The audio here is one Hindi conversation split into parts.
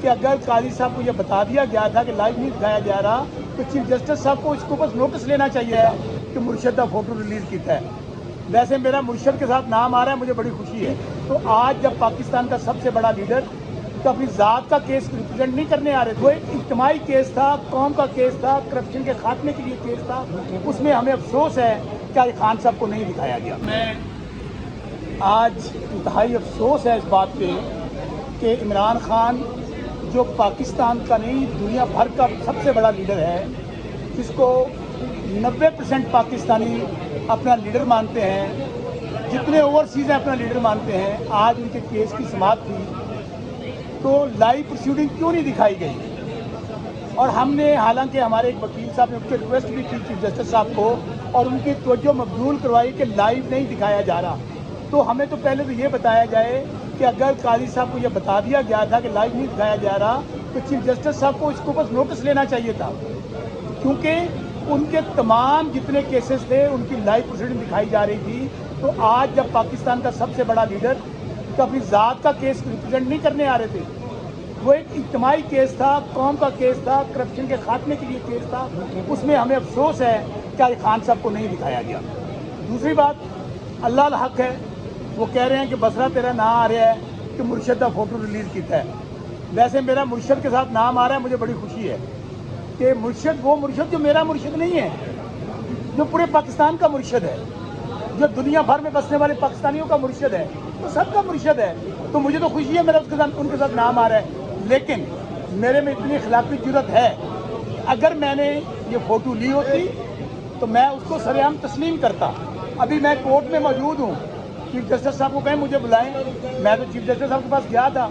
कि अगर काजी साहब को यह बता दिया गया था कि लाइव नहीं दिखाया जा रहा तो चीफ जस्टिस साहब को इसको बस नोटिस लेना चाहिए कि मुर्शद का फोटो रिलीज किया है। वैसे मेरा मुर्शद के साथ नाम आ रहा है, मुझे बड़ी खुशी है। तो आज जब पाकिस्तान का सबसे बड़ा लीडर तो अपनी ज़ात का केस रिप्रेजेंट नहीं करने आ रहे थे, वो एक इज्तिमाई केस था, कौम का केस था, करप्शन के खात्मे के लिए केस था, उसमें हमें अफसोस है कि खान साहब को नहीं दिखाया गया। मैं आज इंतहाई अफसोस है इस बात पे कि इमरान खान जो पाकिस्तान का नहीं दुनिया भर का सबसे बड़ा लीडर है, जिसको 90% पाकिस्तानी अपना लीडर मानते हैं, जितने ओवरसीज़ अपना लीडर मानते हैं, आज उनके केस की समाअत थी तो लाइव प्रोसीडिंग क्यों नहीं दिखाई गई। और हमने हालांकि हमारे एक वकील साहब ने उनसे रिक्वेस्ट भी की चीफ जस्टिस साहब को और उनकी तवज्जो मबजूल करवाई कि लाइव नहीं दिखाया जा रहा। तो हमें तो पहले तो ये बताया जाए कि अगर काजी साहब को यह बता दिया गया था कि लाइव नहीं दिखाया जा रहा तो चीफ जस्टिस साहब को इसको बस नोटिस लेना चाहिए था, क्योंकि उनके तमाम जितने केसेस थे उनकी लाइव प्रोसीडिंग दिखाई जा रही थी। तो आज जब पाकिस्तान का सबसे बड़ा लीडर तो अपनी ज़ात का केस रिप्रेजेंट नहीं करने आ रहे थे, वो एक इज्तिमाई केस था, कौम का केस था, करप्शन के खात्मे के लिए केस था, उसमें हमें अफसोस है कि खान साहब को नहीं दिखाया गया। दूसरी बात, अल्लाह हक है, वो कह रहे हैं कि बसरा तेरा नाम आ रहा है कि मुर्शद का फोटो रिलीज़ किया है। वैसे मेरा मुर्शद के साथ नाम आ रहा है, मुझे बड़ी खुशी है कि मुर्शद वो मुर्शद जो मेरा मुर्शद नहीं है, जो पूरे पाकिस्तान का मुर्शद है, जो दुनिया भर में बसने वाले पाकिस्तानियों का मुर्शद है, तो सबका मुर्शद है। तो मुझे तो खुशी है मेरा उसके साथ उनके साथ नाम आ रहा है। लेकिन मेरे में इतनी खिलाफी जुर्रत है, अगर मैंने ये फ़ोटो ली होती तो मैं उसको सरेआम तस्लीम करता। अभी मैं कोर्ट में मौजूद हूँ, चीफ जस्टिस साहब को कहें मुझे बुलाएं। मैं तो चीफ जस्टिस साहब के पास गया था,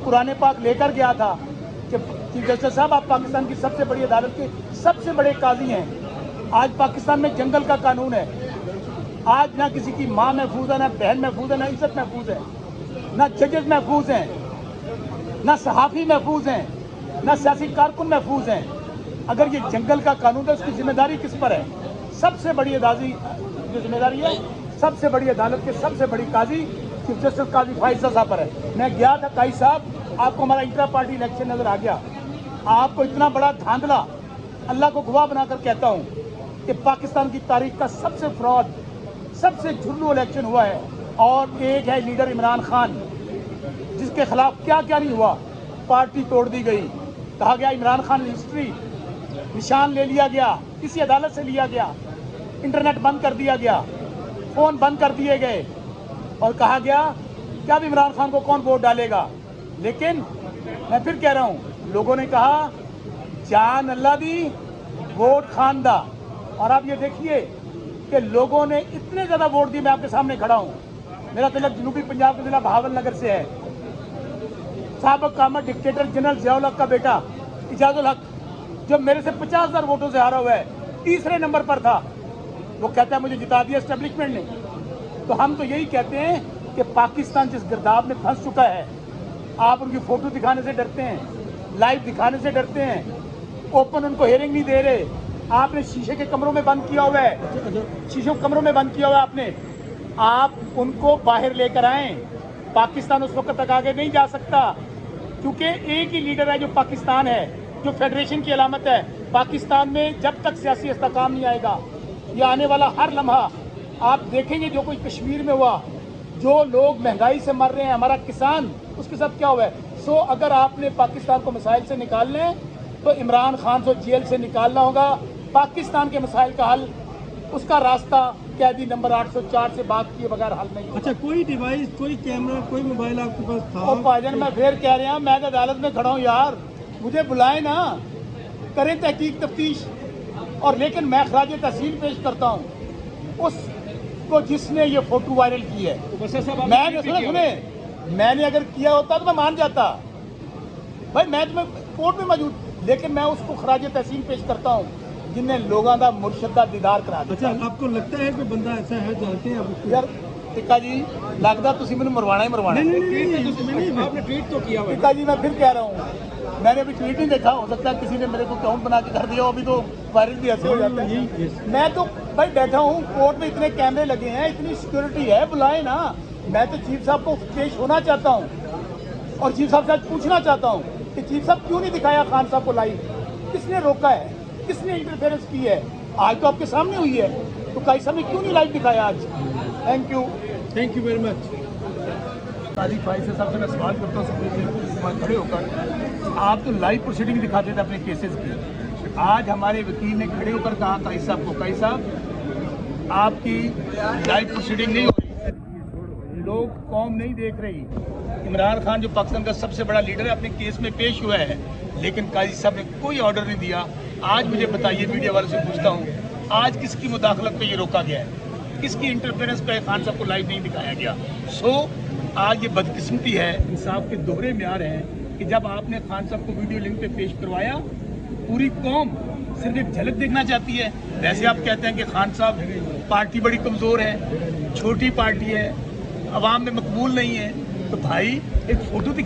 कुरान पाक लेकर गया था कि चीफ जस्टिस साहब आप पाकिस्तान की सबसे बड़ी अदालत के सबसे बड़े काजी हैं। आज पाकिस्तान में जंगल का कानून है, आज ना किसी की माँ महफूज है, ना बहन महफूज है, ना इज्जत महफूज है, ना जजेस महफूज हैं, ना सहाफ़ी महफूज हैं, ना सियासी कारकुन महफूज हैं। अगर ये जंगल का कानून है, उसकी जिम्मेदारी किस पर है? सबसे बड़ी अदालती जो जिम्मेदारी है, सबसे बड़ी अदालत के सबसे बड़ी काजी चीफ जस्टिस काजी फाइज़ साहब पर है। मैं गया था, काजी साहब आपको हमारा इंट्रा पार्टी इलेक्शन नज़र आ गया, आपको इतना बड़ा धांधला, अल्लाह को गवाह बनाकर कहता हूँ कि पाकिस्तान की तारीख का सबसे फ्रॉड, सबसे झुर्रू इलेक्शन हुआ है। और एक है लीडर इमरान खान, जिसके खिलाफ क्या क्या नहीं हुआ, पार्टी तोड़ दी गई, कहा गया इमरान खान हिस्ट्री, निशान ले लिया गया, किसी अदालत से लिया गया, इंटरनेट बंद कर दिया गया, फ़ोन बंद कर दिए गए और कहा गया कि अब इमरान खान को कौन वोट डालेगा। लेकिन मैं फिर कह रहा हूँ, लोगों ने कहा जान अल्लाह दी वोट खान दा, और आप ये देखिए कि लोगों ने इतने ज़्यादा वोट दिए। मैं आपके सामने खड़ा हूँ, मेरा तिलक जनूबी पंजाब के जिला बहावलनगर से है। साबिक़ कामत डिक्टेटर जनरल ज़ियाउल हक का बेटा इजाज़ुल हक, जो मेरे से 50,000 वोटों से हारा हुआ है, तीसरे नंबर पर था, वो कहता है मुझे जिता दिया एस्टेब्लिशमेंट ने। तो हम तो यही कहते हैं कि पाकिस्तान जिस गिरदाव में फंस चुका है, आप उनकी फ़ोटो दिखाने से डरते हैं, लाइव दिखाने से डरते हैं, ओपन उनको हेयरिंग नहीं दे रहे। आपने शीशे के कमरों में बंद किया हुआ है, शीशे के कमरों में बंद किया हुआ है आपने। आप उनको बाहर लेकर आएँ। पाकिस्तान उस वक्त तक आगे नहीं जा सकता, क्योंकि एक ही लीडर है जो पाकिस्तान है, जो फेडरेशन की अलामत है। पाकिस्तान में जब तक सियासी इस्तेकाम नहीं आएगा, ये आने वाला हर लम्हा आप देखेंगे जो कोई कश्मीर में हुआ, जो लोग महंगाई से मर रहे हैं, हमारा किसान, उसके साथ क्या हुआ है। सो अगर आपने पाकिस्तान को मसाइल से निकालने हैं तो इमरान खान को जेल से निकालना होगा। पाकिस्तान के मसाइल का हल, उसका रास्ता कैदी नंबर 804 से बात किए बगैर हल नहीं होगा। अच्छा, कोई डिवाइस, कोई कैमरा, कोई मोबाइल आपके पास था? और भाईजान मैं फिर कह रहा हूँ, मैं तो अदालत में खड़ा हूँ यार, मुझे बुलाए ना, करें तहकीक तफ्तीश। और लेकिन मैं खराज तहसीन पेश करता हूँ उसको जिसने ये फोटो वायरल की है। मैंने सुने मैंने अगर किया होता तो मैं मान जाता भाई, मैं तो कोर्ट में मौजूद, लेकिन मैं उसको खराज तहसीन पेश करता हूँ जिन्हें लोगों का मुर्शद का दीदार करा दिया। अच्छा, आपको लगता है कि बंदा ऐसा है, जानते हैं आप? यार टिक्का जी, लगता तुम मैंने मरवाना ही मरवाना। आपने ट्वीट तो किया हुआ है। टिक्का जी मैं फिर कह रहा हूँ, मैंने अभी ट्वीट नहीं देखा, हो सकता है किसी ने मेरे को अकाउंट बना के कर दिया, अभी तो वायरल भी ऐसे हो जाता है। मैं तो भाई बैठा हूँ, कोर्ट में इतने कैमरे लगे हैं, इतनी सिक्योरिटी है, बुलाए ना। मैं तो चीफ साहब को पेश होना चाहता हूँ और चीफ साहब से पूछना चाहता हूँ कि चीफ साहब क्यों नहीं दिखाया खान साहब को लाइव? किसने रोका है? किसने इंटरफेरेंस की है? आज तो आपके सामने हुई है, तो काई साहब ने क्यों नहीं लाइव दिखाया आज? Thank you very much. Kali file से सबसे मैं सवाल करता हूँ सुप्रीम खड़े होकर, आप तो लाइव प्रोसीडिंग दिखाते थे अपने केसेस की। आज हमारे वकील ने खड़े होकर कहा काई साहब को, काई साहब आपकी लाइव प्रोसीडिंग नहीं हो रही, लोग कौम नहीं देख रही। इमरान खान जो पाकिस्तान का सबसे बड़ा लीडर है अपने केस में पेश हुआ है, लेकिन काजी साहब ने कोई ऑर्डर नहीं दिया। आज मुझे बताइए, मीडिया वालों से पूछता हूँ, आज किसकी मुदाखलत पे ये रोका गया है? किसकी इंटरफेरेंस पे खान साहब को लाइव नहीं दिखाया गया? आज ये बदकिस्मती है, इंसाफ के दोहरे म्यार हैं कि जब आपने खान साहब को वीडियो लिंक पे पेश करवाया, पूरी कौम सिर्फ एक झलक देखना चाहती है। वैसे आप कहते हैं कि खान साहब पार्टी बड़ी कमज़ोर है, छोटी पार्टी है, अवाम में मकबूल नहीं है, तो भाई एक फ़ोटो दिखा